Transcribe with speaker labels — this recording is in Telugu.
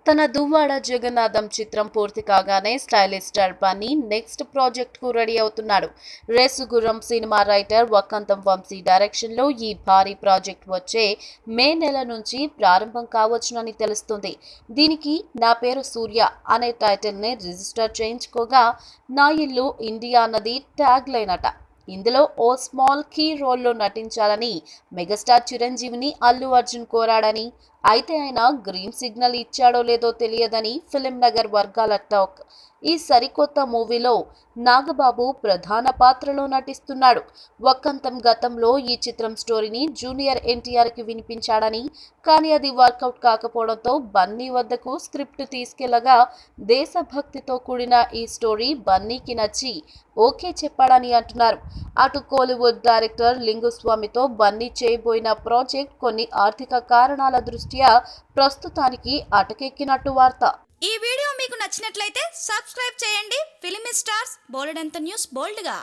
Speaker 1: తన దువ్వాడ జగన్నాథం చిత్రం పూర్తి కాగానే stylish star Bunny next project కు రెడీ అవుతున్నాడు. రేసుగుర్రం సినిమా రైటర్ వక్కంతం వంశీ డైరెక్షన్ లో ఈ భారీ ప్రాజెక్ట్ వచ్చే మే నెల నుంచి ప్రారంభం కావచ్చునని తెలుస్తుంది. దీనికి నా పేరు సూర్య అనే టైటిల్ ని రిజిస్టర్ చేయించుకోగా నా ఇల్లు ఇండియా అన్నది ట్యాగ్ లైన్ అట. ఇందులో ఓ స్మాల్ కీ రోల్లో నటించాలని మెగాస్టార్ చిరంజీవిని అల్లు అర్జున్ కోరాడని, అయితే ఆయన గ్రీన్ సిగ్నల్ ఇచ్చాడో లేదో తెలియదని ఫిలిం నగర్ వర్గాల టాక్. ఈ సరికొత్త మూవీలో నాగబాబు ప్రధాన పాత్రలో నటిస్తున్నాడు. వక్కంతం గతంలో ఈ చిత్రం స్టోరీని జూనియర్ ఎన్టీఆర్ కి వినిపించాడని, కానీ అది వర్కౌట్ కాకపోవడంతో బన్నీ వద్దకు స్క్రిప్ట్ తీసుకెళ్లగా దేశభక్తితో కూడిన ఈ స్టోరీ బన్నీకి నచ్చి ఓకే చెప్పాడని అంటున్నారు. అటు కోలీవుడ్ డైరెక్టర్ లింగుస్వామితో బన్నీ చేయబోయిన ప్రాజెక్ట్ కొన్ని ఆర్థిక కారణాల దృష్ట్యా ప్రస్తుతానికి అటకెక్కినట్టు వార్త.
Speaker 2: ఈ వీడియో మీకు నచ్చినట్లయితే సబ్స్క్రైబ్ చేయండి. ఫిలిమి స్టార్స్ బోలెడంత న్యూస్ బోల్డ్గా